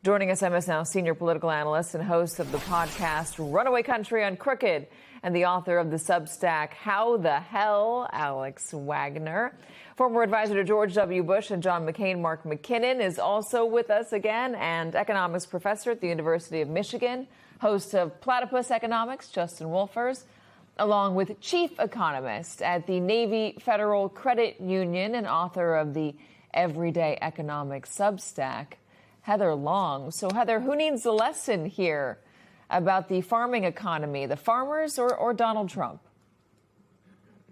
Joining us, MS Now senior political analyst and host of the podcast Runaway Country on Crooked, and the author of the Substack How the Hell, Alex Wagner. Former advisor to George W. Bush and John McCain, Mark McKinnon, is also with us again, and economics professor at the University of Michigan, host of Platypus Economics, Justin Wolfers, along with chief economist at the Navy Federal Credit Union and author of the Everyday Economics Substack, Heather Long. So, Heather, who needs a lesson here about the farming economy, the farmers or Donald Trump?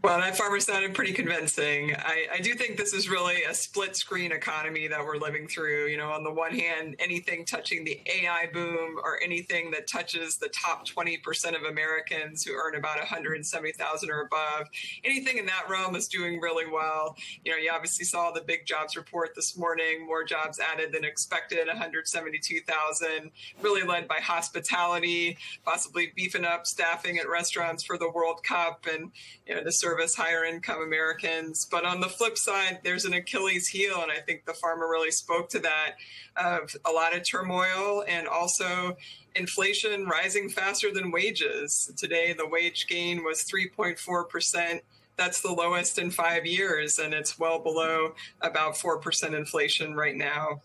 Well, that farmer sounded pretty convincing. I do think this is really a split screen economy that we're living through. You know, on the one hand, anything touching the AI boom or anything that touches the top 20% of Americans who earn about $170,000 or above, anything in that realm is doing really well. You know, you obviously saw the big jobs report this morning, more jobs added than expected, 172,000, really led by hospitality, possibly beefing up staffing at restaurants for the World Cup and, you know, the service higher income Americans. But on the flip side, there's an Achilles heel, and I think the farmer really spoke to that, of a lot of turmoil and also inflation rising faster than wages. Today, the wage gain was 3.4%. That's the lowest in 5 years, and it's well below about 4% inflation right now.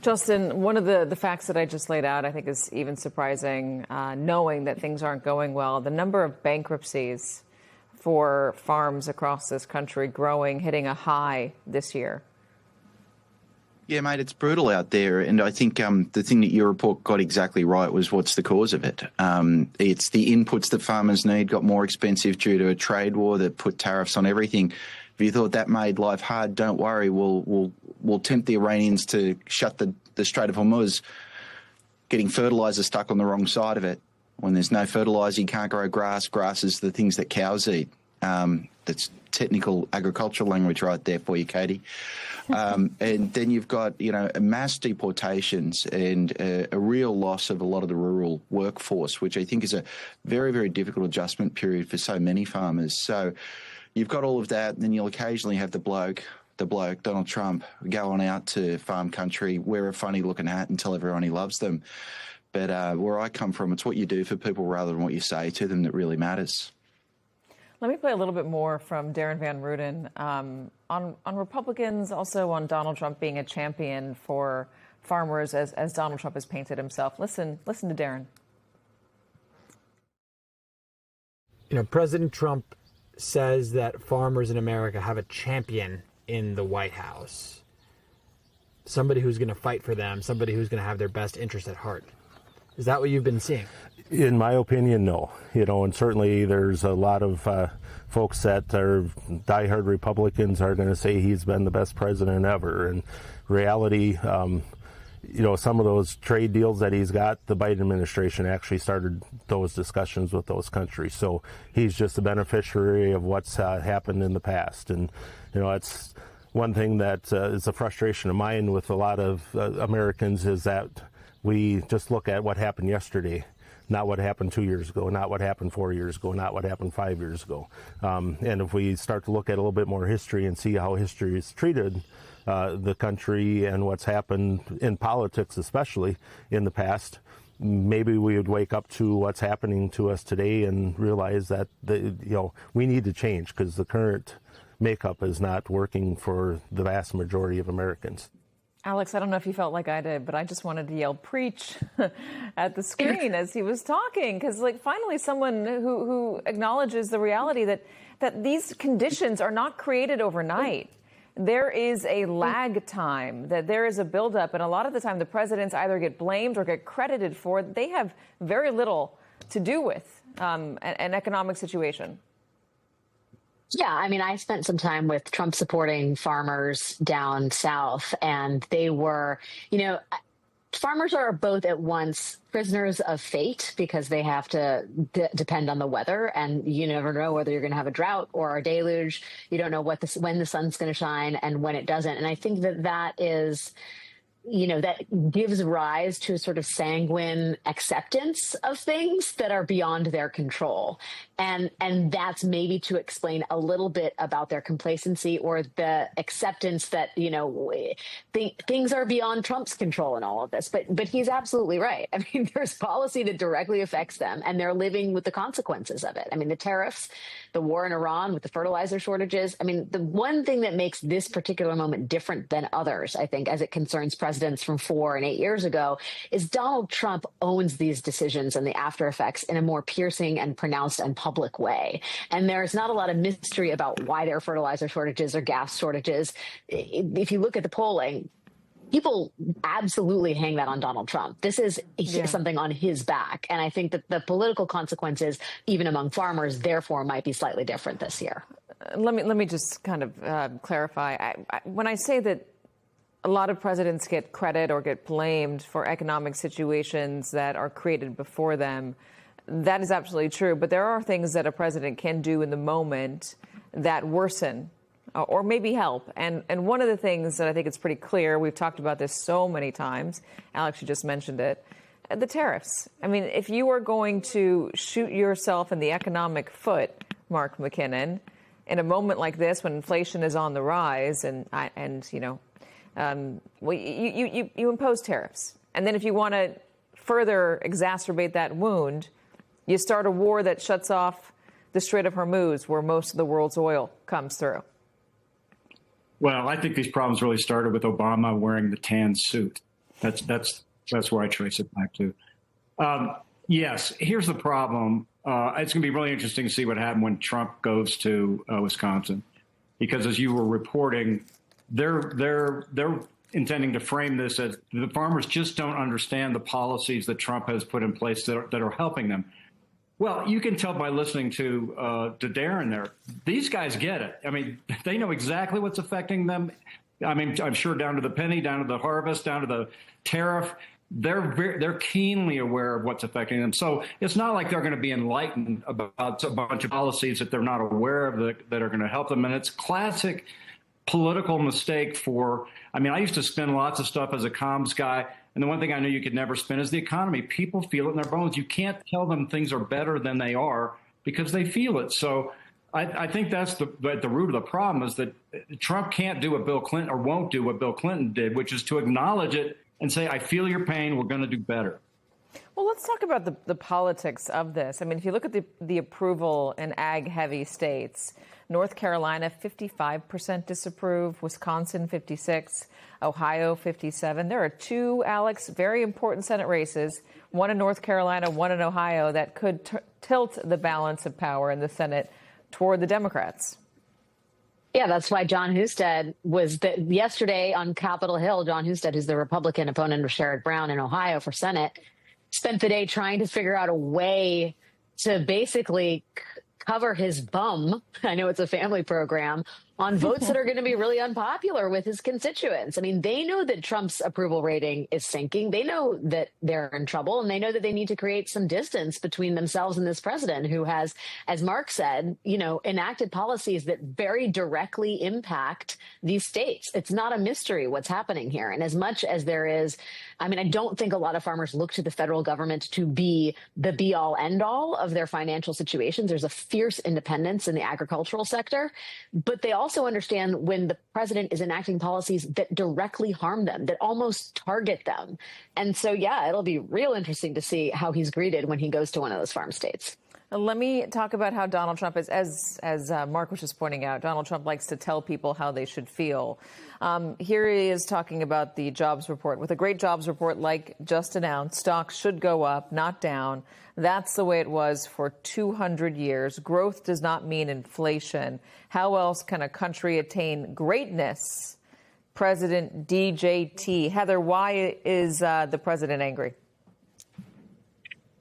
Justin, one of the facts that I just laid out, I think, is even surprising, knowing that things aren't going well. The number of bankruptcies for farms across this country growing, hitting a high this year. Yeah, mate, it's brutal out there. And I think the thing that your report got exactly right was what's the cause of it. It's the inputs that farmers need got more expensive due to a trade war that put tariffs on everything. If you thought that made life hard, don't worry. We'll tempt the Iranians to shut the Strait of Hormuz, getting fertilizer stuck on the wrong side of it. When there's no fertilizer, you can't grow grass. Grass is the things that cows eat. That's technical agricultural language right there for you, Katie. And then you've got, you know, mass deportations and a real loss of a lot of the rural workforce, which I think is a very, very difficult adjustment period for so many farmers. So you've got all of that, and then you'll occasionally have the bloke, Donald Trump, go on out to farm country, wear a funny-looking hat and tell everyone he loves them. But where I come from, it's what you do for people rather than what you say to them that really matters. Let me play a little bit more from Darren Van Ruden on Republicans, also on Donald Trump being a champion for farmers as Donald Trump has painted himself. Listen to Darren. You know, President Trump says that farmers in America have a champion in the White House, somebody who's going to fight for them, somebody who's going to have their best interest at heart. Is that what you've been seeing? In my opinion, no. You know, and certainly there's a lot of folks that are diehard Republicans are going to say he's been the best president ever. And reality, you know, some of those trade deals that he's got, the Biden administration actually started those discussions with those countries. So he's just a beneficiary of what's happened in the past. And, you know, it's one thing that is a frustration of mine with a lot of Americans is that we just look at what happened yesterday, not what happened 2 years ago, not what happened 4 years ago, not what happened 5 years ago. And if we start to look at a little bit more history and see how history has treated the country and what's happened in politics, especially in the past, maybe we would wake up to what's happening to us today and realize that we need to change because the current makeup is not working for the vast majority of Americans. Alex, I don't know if you felt like I did, but I just wanted to yell "preach" at the screen as he was talking, because, like, finally someone who acknowledges the reality that these conditions are not created overnight. There is a lag time, that there is a buildup, and a lot of the time the presidents either get blamed or get credited for. They have very little to do with an economic situation. Yeah, I mean, I spent some time with Trump supporting farmers down south, and they were, you know, farmers are both at once prisoners of fate because they have to depend on the weather, and you never know whether you're going to have a drought or a deluge. You don't know when the sun's going to shine and when it doesn't. And I think that is that gives rise to a sort of sanguine acceptance of things that are beyond their control. And that's maybe to explain a little bit about their complacency or the acceptance that, things are beyond Trump's control in all of this. But he's absolutely right. I mean, there's policy that directly affects them, and they're living with the consequences of it. I mean, the tariffs, the war in Iran with the fertilizer shortages. I mean, the one thing that makes this particular moment different than others, I think, as it concerns presidents from 4 and 8 years ago, is Donald Trump owns these decisions and the after effects in a more piercing and pronounced and public way. And there's not a lot of mystery about why there are fertilizer shortages or gas shortages. If you look at the polling, people absolutely hang that on Donald Trump. This is something on his back. And I think that the political consequences, even among farmers, therefore might be slightly different this year. Let me just kind of clarify. When I say that a lot of presidents get credit or get blamed for economic situations that are created before them, that is absolutely true. But there are things that a president can do in the moment that worsen or maybe help. And one of the things that I think it's pretty clear, we've talked about this so many times, Alex, you just mentioned it, the tariffs. I mean, if you are going to shoot yourself in the economic foot, Mark McKinnon, in a moment like this when inflation is on the rise you impose tariffs. And then if you want to further exacerbate that wound, you start a war that shuts off the Strait of Hormuz, where most of the world's oil comes through. Well, I think these problems really started with Obama wearing the tan suit. That's where I trace it back to. Yes, here's the problem. It's going to be really interesting to see what happened when Trump goes to Wisconsin, because as you were reporting, they're intending to frame this as the farmers just don't understand the policies that Trump has put in place that are helping them. Well, you can tell by listening to Darren there. These guys get it. I mean, they know exactly what's affecting them. I mean, I'm sure down to the penny, down to the harvest, down to the tariff. They're keenly aware of what's affecting them. So it's not like they're going to be enlightened about a bunch of policies that they're not aware of that are going to help them. And it's classic political mistake I used to spin lots of stuff as a comms guy. And the one thing I knew you could never spin is the economy. People feel it in their bones. You can't tell them things are better than they are because they feel it. So I think that's the root of the problem, is that Trump can't do what Bill Clinton, or won't do what Bill Clinton did, which is to acknowledge it and say, I feel your pain. We're going to do better. Well, let's talk about the politics of this. I mean, if you look at the approval in ag-heavy states, North Carolina, 55% disapprove, Wisconsin, 56%, Ohio, 57%. There are two, Alex, very important Senate races, one in North Carolina, one in Ohio, that could tilt the balance of power in the Senate toward the Democrats. Yeah, that's why John Husted was yesterday on Capitol Hill. John Husted, who's the Republican opponent of Sherrod Brown in Ohio for Senate, spent the day trying to figure out a way to basically cover his bum. I know it's a family program on votes that are going to be really unpopular with his constituents. I mean, they know that Trump's approval rating is sinking. They know that they're in trouble, and they know that they need to create some distance between themselves and this president who has, as Mark said, enacted policies that very directly impact these states. It's not a mystery what's happening here. And as much as there is, I don't think a lot of farmers look to the federal government to be the be all end all of their financial situations. There's a fierce independence in the agricultural sector, but they also understand when the president is enacting policies that directly harm them, that almost target them. And so, yeah, it'll be real interesting to see how he's greeted when he goes to one of those farm states. Let me talk about how Donald Trump is, as Mark was just pointing out, Donald Trump likes to tell people how they should feel. Here he is talking about the jobs report. With a great jobs report like just announced, stocks should go up, not down. That's the way it was for 200 years. Growth does not mean inflation. How else can a country attain greatness? President DJT. Heather, why is the president angry?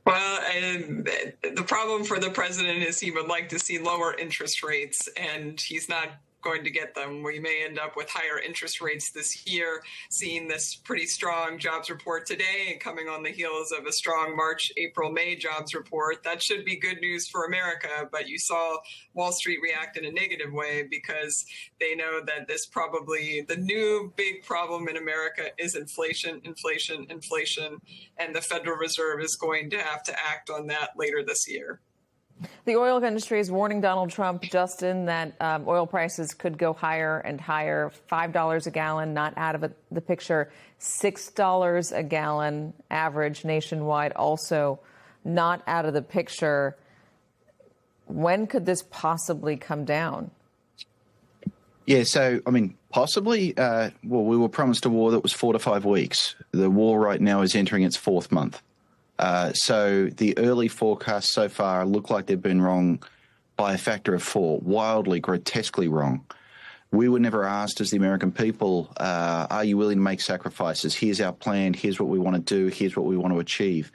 Well, the problem for the president is he would like to see lower interest rates, and he's not going to get them. We may end up with higher interest rates this year, seeing this pretty strong jobs report today and coming on the heels of a strong March, April, May jobs report. That should be good news for America, but you saw Wall Street react in a negative way because they know that this probably the new big problem in America is inflation, inflation, inflation, and the Federal Reserve is going to have to act on that later this year. The oil industry is warning Donald Trump, Justin, that oil prices could go higher and higher. $5 a gallon, not out of the picture. $6 a gallon average nationwide, also not out of the picture. When could this possibly come down? Yeah, so, I mean, possibly, we were promised a war that was 4 to 5 weeks. The war right now is entering its 4th month. So the early forecasts so far look like they've been wrong by a factor of 4, wildly, grotesquely wrong. We were never asked as the American people, are you willing to make sacrifices? Here's our plan. Here's what we want to do. Here's what we want to achieve.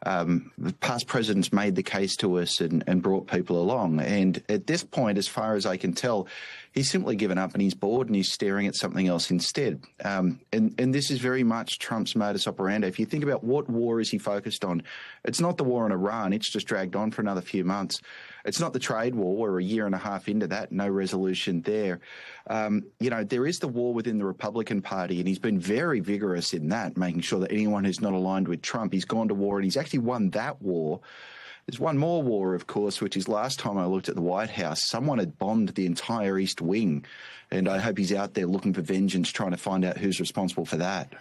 The past presidents made the case to us and brought people along. And at this point, as far as I can tell, he's simply given up and he's bored and he's staring at something else instead. And this is very much Trump's modus operandi. If you think about what war is he focused on, it's not the war in Iran. It's just dragged on for another few months. It's not the trade war. We're a year and a half into that. No resolution there. There is the war within the Republican Party, and he's been very vigorous in that, making sure that anyone who's not aligned with Trump, he's gone to war, and he's actually won that war. There's one more war, of course, which is last time I looked at the White House, someone had bombed the entire East Wing, and I hope he's out there looking for vengeance, trying to find out who's responsible for that.